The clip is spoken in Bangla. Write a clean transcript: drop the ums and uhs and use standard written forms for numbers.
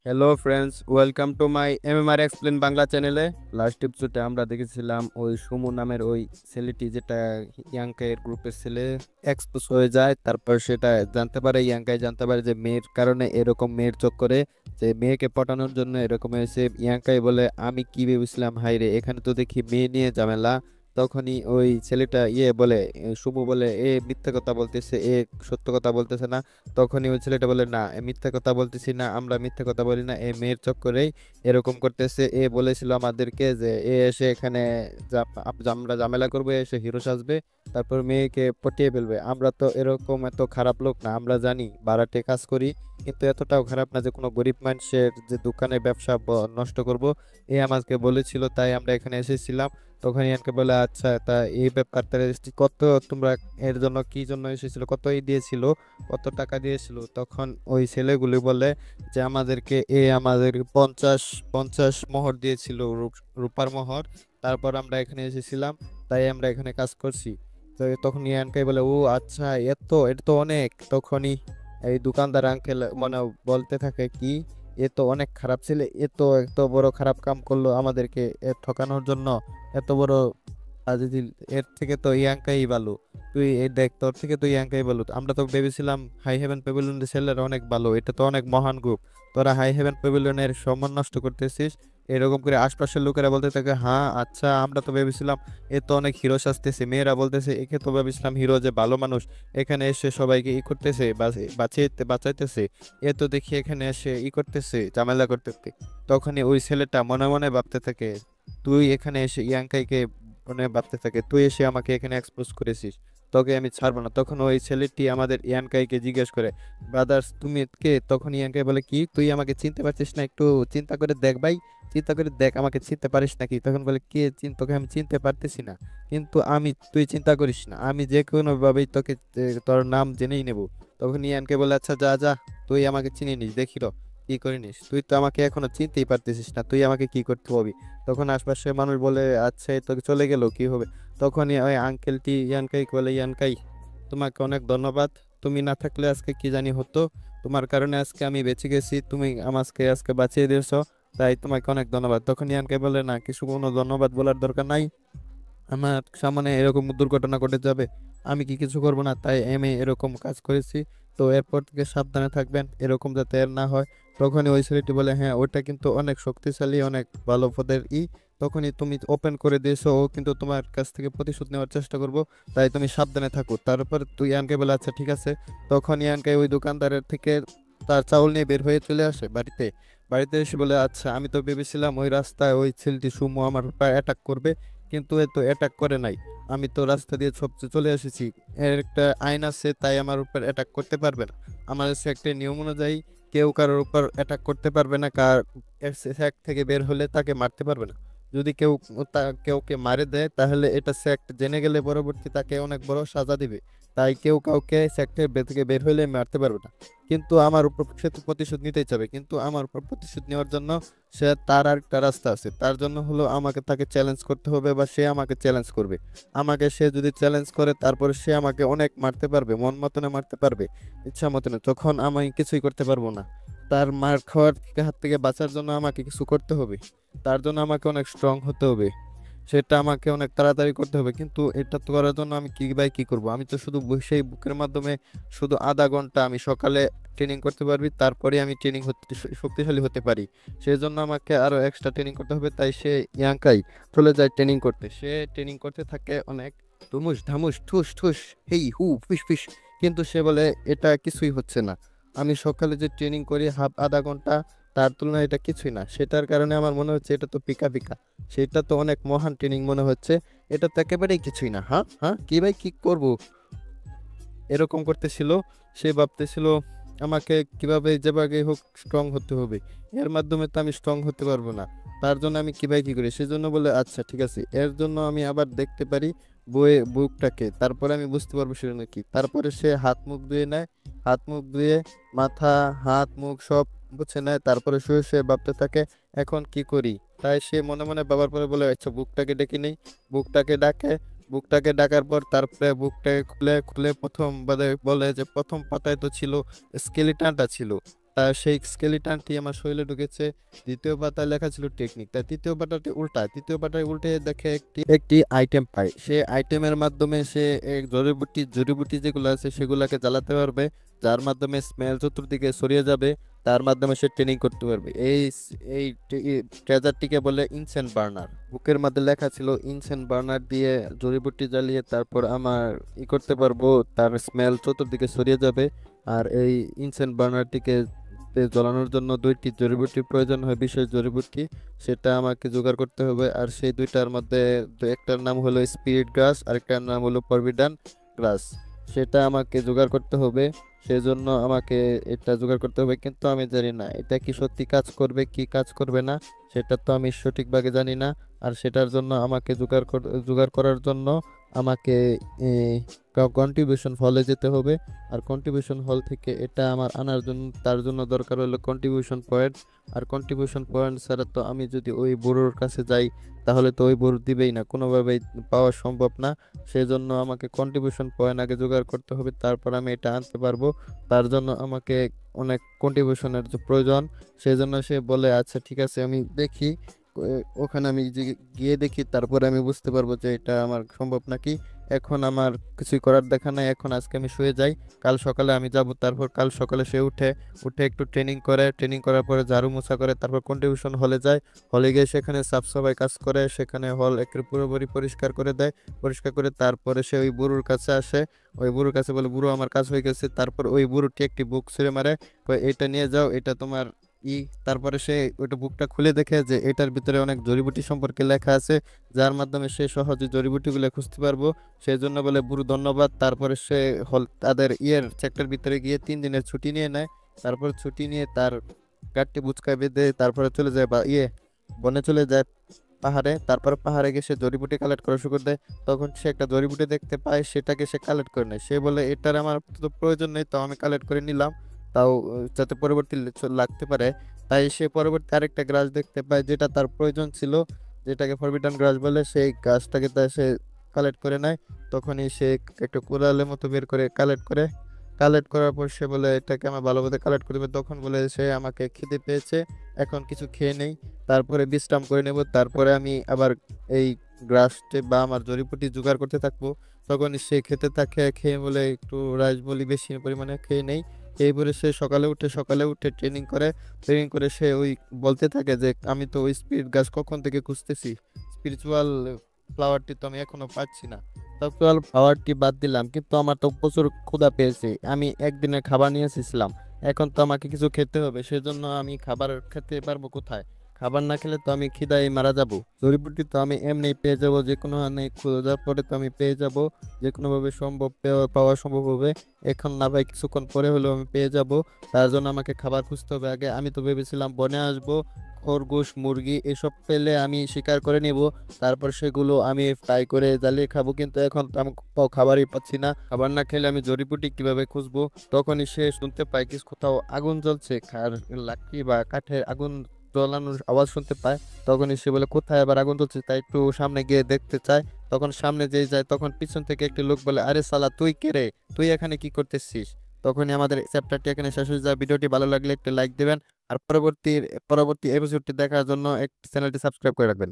Hello friends, welcome to my MMR explain Bangla চ্যানেলে। লাস্ট এপিসোডে আমরা দেখেছিলাম ওই সুমু নামের ওই ছেলেটি, যেটা ইয়াংকাইয়ের গ্রুপের ছেলে, এক্সপোজ হয়ে যায়। তারপর সেটা জানতে পারে, ইয়াংকাই জানতে পারে যে মেয়ের কারণে এরকম, মেয়ের চক্করে, যে মেয়েকে পটানোর জন্য এরকম হয়েছে। ইয়াংকাই বলে, আমি কি ভেবেছিলাম, হাই রে, এখানে তো দেখি মেয়ে নিয়ে ঝামেলা। তখনই ওই ছেলেটা বলে, সুমু বলে, এ মিথ্যা কথা বলতেছে, এ সত্য কথা বলতেছে না। তখনই ওই ছেলেটা বলে, না, এ মিথ্যা কথা বলতেছি না, আমরা মিথ্যা কথা বলি না, এ মেয়ের চক্করেই এরকম করতেছে। এ বলেছিল আমাদেরকে যে এ এসে এখানে আমরা ঝামেলা করবো, এ এসে হিরো সাজবে, তারপর মেয়েকে পটিয়ে ফেলবে। আমরা তো এরকম এত খারাপ লোক না, আমরা জানি ভাড়াটে কাজ করি, কিন্তু এতটাও খারাপ না যে কোনো গরিব মানুষের যে দোকানে ব্যবসা নষ্ট করব। এ আমাকে বলেছিল, তাই আমরা এখানে এসেছিলাম। তখন ইয়ানকে বলে, আচ্ছা, তা এই ব্যাপার, তাহলে কত তোমরা এর জন্য কি জন্য এসেছিল, কতই দিয়েছিল, কত টাকা দিয়েছিল? তখন ওই ছেলেগুলি বলে যে আমাদের 50 মোহর দিয়েছিল, রূপার মোহর। তারপর আমরা এখানে এসেছিলাম, তাই আমরা এখানে কাজ করছি। তো তখন ইয়ানকাই বলে, ও আচ্ছা, এটা তো অনেক। তখনই এই দোকানদার আঙ্কেল মানে বলতে থাকে, কি, এ তো অনেক খারাপ ছেলে, এ তো এত বড় খারাপ কাম করলো আমাদেরকে ঠকানোর জন্য, এত বড় আজিজিল। এর থেকে তো ইয়াংকাই ভালো। তুই এই দেখ, তোর থেকে তো ইয়াংকাই ভালো। আমরা তো ভেবেছিলাম হাই হেভেন প্যাভিলিয়নের ছেলেরা অনেক ভালো, এটা তো অনেক মহান গ্রুপ, তোরা হাই হেভেন প্যাভিলিয়নের সম্মান নষ্ট করতেছিস। এরকম করে আশপাশের লোকেরা বলতে থাকে, হ্যাঁ আচ্ছা, আমরা তো ভেবেছিলাম এ তো অনেক হিরো সাজতেছে। মেয়েরা বলতেছে, একে তো ভেবেছিলাম হিরো, যে ভালো মানুষ, এখানে এসে সবাইকে ই করতেছে, বাঁচাইতেছে। এ তো দেখি এখানে এসে ই করতেছে, ঝামেলা করতেছে। তখনই ওই ছেলেটা মনে মনে ভাবতে থাকে, তুই এখানে এসে ইয়াংকাইকে মনে ভাবতে থাকে, তুই এসে আমাকে এখানে এক্সপোজ করেছিস, তোকে আমি ছাড়বো না। তখন ওই ছেলেটি আমাদের ইয়ানকাইকে জিজ্ঞেস করে, ব্রাদার্স তুমি কে? তখন ইয়ানকাই বলে, কি, তুই আমাকে চিনতে পারছিস না? একটু চিন্তা করে দেখ ভাই, চিন্তা করে দেখ, আমাকে চিনতে পারিস নাকি? তখন বলে, কে তোকে আমি চিনতে পারতেছি না, কিন্তু তুই চিন্তা করিস না, আমি যে কোনো ভাবেই তোকে তোর নাম জেনেই নেব। তখন ইয়ানকে বলে, আচ্ছা, যা যা, তুই আমাকে চিনি নিস, দেখি র কি করিনিস, তুই তো আমাকে এখনো চিনতেই পারতেছিস না, তুই আমাকে কি করতে হবে? তখন আশপাশের মানুষ বলে, আচ্ছা, এই তো চলে গেল, কি হবে? তখনই ওই আঙ্কেলটি ইয়ানকাই বলে, ইয়ানকাই, তোমাকে অনেক ধন্যবাদ, তুমি না থাকলে আজকে কি জানি হতো, তোমার কারণে আজকে আমি বেঁচে গেছি, তুমি আমাকে আজকে বাঁচিয়ে দিয়েছো, তাই তোমাকে অনেক ধন্যবাদ। তখন ইয়ানকাই বলে, না, কিছু কোনো ধন্যবাদ বলার দরকার নাই, আমার সামনে এরকম দুর্ঘটনা ঘটে যাবে, আমি কি কিছু করব না? তাই আমি এরকম কাজ করেছি, তো এরপর থেকে সাবধানে থাকবেন, এরকম যাতে আর না হয়। তখনই ওই ছেলেটি বলে, হ্যাঁ, ওটা কিন্তু অনেক শক্তিশালী, অনেক ভালো পদের তখনই তুমি ওপেন করে দিয়েছো, ও কিন্তু তোমার কাছ থেকে প্রতিশোধ নেওয়ার চেষ্টা করবো, তাই তুমি সাবধানে থাকো। তারপর তুই ইয়ানকে বলে, আচ্ছা ঠিক আছে। তখন ইয়ানকে ওই দোকানদারের থেকে তার চাউল নিয়ে বের হয়ে চলে আসে বাড়িতে। বাড়িতে এসে বলে, আচ্ছা, আমি তো ভেবেছিলাম ওই রাস্তায় ওই ছেলেটি সুমো আমার উপর অ্যাটাক করবে, কিন্তু এ তো অ্যাটাক করে নাই। আমি তো রাস্তা দিয়ে সবচেয়ে চলে এসেছি, এর একটা আইন আছে, তাই আমার উপর অ্যাটাক করতে পারবে না। আমার কাছে একটা নিয়ম অনুযায়ী কেউ কারোর উপর অ্যাটাক করতে পারবে না, স্যাক থেকে বের হলে তাকে মারতে পারবে না। যদি কেউকে মারে দেয়, তাহলে এটা স্যাক্ট জেনে গেলে পরবর্তী তাকে অনেক বড় সাজা দিবে। তাই কেউ কাউকে স্যাক্টের থেকে বের হলে মারতে পারবে না। কিন্তু আমার উপর সে তো প্রতিশোধ নিতেই চাবে, কিন্তু আমার উপর প্রতিশোধ নেওয়ার জন্য তার আর একটা রাস্তা আছে। তার জন্য হলো আমাকে তাকে চ্যালেঞ্জ করতে হবে, বা সে আমাকে চ্যালেঞ্জ করবে। সে যদি চ্যালেঞ্জ করে, তারপরে সে আমাকে অনেক মারতে পারবে, মন মতনে মারতে পারবে, ইচ্ছা মতনে, তখন আমি কিছুই করতে পারবো না। তার মার খাওয়ার হাত থেকে বাঁচার জন্য আমাকে কিছু করতে হবে, তার জন্য আমাকে অনেক স্ট্রং হতে হবে, সেটা আমাকে অনেক তাড়াতাড়ি করতে হবে। কিন্তু এটা তো করার জন্য আমি কি করব? আমি তো শুধু সেই বুকের মাধ্যমে শুধু আধা ঘন্টা আমি সকালে ট্রেনিং করতে পারবি, তারপরে আমি ট্রেনিং হতে শক্তিশালী হতে পারি। সেই জন্য আমাকে আরো এক্সট্রা ট্রেনিং করতে হবে। তাই সে ইয়াংকাই চলে যায় ট্রেনিং করতে। সে ট্রেনিং করতে থাকে অনেক, ধুমুস ধামুস ঠুস ঠুস, হেই হু ফিস ফিস, কিন্তু সে বলে, এটা কিছুই হচ্ছে না। আমি সকালে যে ট্রেনিং করি আধা ঘন্টা, তার তুলনায় এটা কিছুই না। সেটার কারণে আমার মনে হচ্ছে এটা তো পিকা পিকা, সেটা তো অনেক মহান ট্রেনিং মনে হচ্ছে, এটা তো একেবারেই কিছুই না। হ্যাঁ হ্যাঁ, কি ভাই, কি করব? এরকম করতেছিল। সে ভাবতেছিল, আমাকে কিভাবে যেভাবে হোক স্ট্রং হতে হবে, এর মাধ্যমে তো আমি স্ট্রং হতে পারবো না। তার জন্য আমি কিভাবে কি করি? সেজন্য বলে, আচ্ছা ঠিক আছে, এর জন্য আমি আবার দেখতে পারি বুকটাকে, তারপরে আমি বুঝতে পারবো সেজন্য কি। তারপরে সে হাত মুখ ধুয়ে নেয়, হাত মুখ ধুয়ে মাথা, হাত মুখ সব মুছে নেয়। তারপরে শুয়ে শুয়ে ভাবতে থাকে, এখন কি করি? তাই সে মনে মনে বাবার পরে বলে, আচ্ছা, বুকটাকে ডেকে নেই। বুকটাকে ডাকে। বুকটাকে ডাকার পর তারপরে বুকটাকে খুলে খুলে প্রথম বলে বলে যে প্রথম পাতায় তো ছিল, স্কেলিটনটা ছিল। পাতা সেই স্কেলিটনটি আমার শরীরে ঢুকেছে। দ্বিতীয় পাতায় লেখা ছিল টেকনিক। তাই তৃতীয় পাতাটি উল্টায়। তৃতীয় পাতায় উল্টে দেখে একটি আইটেম পায়। সে আইটেমের মাধ্যমে সে জড়িবুটি যেগুলো আছে সেগুলাকে জ্বালাতে পারবে, যার মাধ্যমে স্মেল চতুর্দিকে ছড়িয়ে যাবে। তার মাধ্যমে সে ট্রেনিং করতে পারবে। এই ট্রেজারটিকে বলে ইনসেন্ট বার্নার। বুকের মধ্যে লেখা ছিল ইনসেন্ট বার্নার দিয়ে জড়িবুটি জ্বালিয়ে তারপর আমার করতে পারবো, তার স্মেল চতুর্দিকে ছড়িয়ে যাবে। আর এই ইনসেন্ট বার্নারটিকে জ্বালানোর জন্য 2টি জড়িবুটির প্রয়োজন হয়, বিশেষ জড়িবুটি। সেটা আমাকে জোগাড় করতে হবে। আর সেই দুইটার মধ্যে একটার নাম হলো স্পিরিট গ্রাস, আরেকটার নাম হলো ফরবিডান গ্রাস। সেটা আমাকে জোগাড় করতে হবে। সেজন্য আমাকে এটা জোগাড় করতে হবে, কিন্তু আমি জানি না এটা কি সত্যি কাজ করবে কি কাজ করবে না, সেটা তো আমি সঠিকভাবে জানি না। আর সেটার জন্য আমাকে জোগাড় করার জন্য আমাকে কন্ট্রিবিউশন হলে যেতে হবে। আর কন্ট্রিবিউশন হল থেকে এটা আমার আনার জন্য তার জন্য দরকার হলো কন্ট্রিবিউশন পয়েন্ট। আর কন্ট্রিবিউশন পয়েন্ট ছাড়া তো আমি যদি ওই বুড়োর কাছে যাই তাহলে তো ওই বুড়ো দিবেই না, কোনোভাবেই পাওয়া সম্ভব না। সেজন্য আমাকে কন্ট্রিবিউশন পয়েন্ট আগে জোগাড় করতে হবে, তারপর আমি এটা আনতে পারবো। তার জন্য আমাকে অনেক কন্ট্রিবিউশনের প্রয়োজন। সেজন্য সে বলে আচ্ছা ঠিক আছে আমি দেখি, ওখানে আমি গিয়ে দেখি, তারপরে আমি বুঝতে পারবো যে এটা আমার সম্ভব নাকি। এখন আমার কিছুই করার দেখা নাই, এখন আজকে আমি শুয়ে যাই, কাল সকালে আমি যাব। তারপর কাল সকালে সে উঠে একটু ট্রেনিং করে, ট্রেনিং করার পরে ঝাড়ু মোছা করে, তারপর কন্ট্রিবিউশন হলে যায়। হলে গিয়ে সেখানে সাফ সাফাই কাজ করে, সেখানে হল একটু পুরোপুরি পরিষ্কার করে দেয়। পরিষ্কার করে তারপরে সে ওই বুড়োর কাছে আসে। ওই বুড়োর কাছে বলে বুড়ো আমার কাজ হয়ে গেছে। তারপর ওই বুড়োটি একটি বুক ছুঁড়ে মারে, কয় এটা নিয়ে যাও, এটা তোমার ই। তারপরে সে ওইটা বুকটা খুলে দেখে যে এটার ভিতরে অনেক জড়িবুটি সম্পর্কে লেখা আছে, যার মাধ্যমে সে সহজে জড়িবুটিগুলো খুঁজতে পারবো। সেই জন্য বলে বুড়ো ধন্যবাদ। তারপরে সে তাদের সেক্টর ভিতরে গিয়ে 3 দিনের ছুটি নিয়ে নেয়। তারপর ছুটি নিয়ে তার গাড়িটি বুচকায় বেঁধে তারপরে চলে যায় বনে চলে যায়, পাহাড়ে। তারপর পাহাড়ে গিয়ে সে জড়িবুটি কালেক্ট করা শুরু করে দেয়। তখন সে একটা জড়িবুটি দেখতে পায়, সেটাকে সে কালেক্ট করে নেয়। সে বলে এটার আমার তো প্রয়োজন নেই, তো আমি কালেক্ট করে নিলাম, তাও যাতে পরবর্তী লাগতে পারে। তাই সে পরবর্তী আরেকটা গাছ দেখতে পায় যেটা তার প্রয়োজন ছিল, যেটাকে ফরবিডান গাছ বলে। সেই গাছটাকে সে কালেক্ট করে নেয়। তখনই সে একটা কোরালের মতো বের করে কালেক্ট করার পর সে বলে এটাকে আমার ভালোভাবে কালেক্ট করবে। তখন বলে সে আমাকে খিদে পেয়েছে, এখন কিছু খেয়ে নেই, তারপরে বিশ্রাম করে নেব, তারপরে আমি আবার এই গ্রাসটি বা আমার জড়িবুটি জোগাড় করতে থাকবো। তখন সে খেতে থাকে, খেয়ে বলে একটু রাইস বলি বেশি পরিমাণে খেয়ে নেই। এই বলে সে সকালে উঠে ট্রেনিং করে সে ওই বলতে থাকে যে আমি তো ওই স্পিরিট গাছ কখন থেকে খুঁজতেছি, স্পিরিচুয়াল ফ্লাওয়ারটি তো আমি এখনো পাচ্ছি না। স্পিরিচুয়াল ফ্লাওয়ারটি বাদ দিলাম, কিন্তু আমার তো প্রচুর ক্ষুধা পেয়েছে, আমি একদিনের খাবার নিয়ে এসেছিলাম, এখন তো আমাকে কিছু খেতে হবে। সেজন্য আমি খাবার খেতে পারবো কোথায়? খাবার না খেলে তো আমি খিদায় মারা যাব। জড়িবুটি তো আমি এমনি পেয়ে যাব, যে কোনো হানে খোঁজার পরে তো আমি পেয়ে যাব, যে কোনো ভাবে পাওয়া সম্ভব হবে। এখন না ভাই, কিছুক্ষণ পরে হলেও আমি পেয়ে যাব। তার জন্য আমাকে খাবার খুঁজতে হবে আগে। আমি তো ভেবেছিলাম বনে আসবো, খরগোশ মুরগি এসব পেলে আমি শিকার করে নিব, তারপর সেগুলো আমি ফ্রাই করে জ্বালিয়ে খাবো। কিন্তু এখন তো আমি খাবারই পাচ্ছি না, খাবার না খেলে আমি জড়িবুটি কিভাবে খুঁজবো? তখনই সে শুনতে পায় কিছু কোথাও আগুন জ্বলছে, লাকড়ি বা কাঠের আগুন জ্বলানোর আওয়াজ শুনতে পায়। তখনই সে বলে কোথায় আবার আগুন জ্বলছে, তাই একটু সামনে গিয়ে দেখতে চায়। তখন সামনে যেই যায়, তখন পিছন থেকে একটি লোক বলে আরে সালা তুই কে রে, তুই এখানে কি করতেছিস? তখনই আমাদের চ্যাপ্টারটি এখানে শেষ হয়ে যায়। ভিডিওটি ভালো লাগলে একটু লাইক দিবেন। আর পরবর্তী এপিসোডটি দেখার জন্য চ্যানেলটি সাবস্ক্রাইব করে রাখবেন।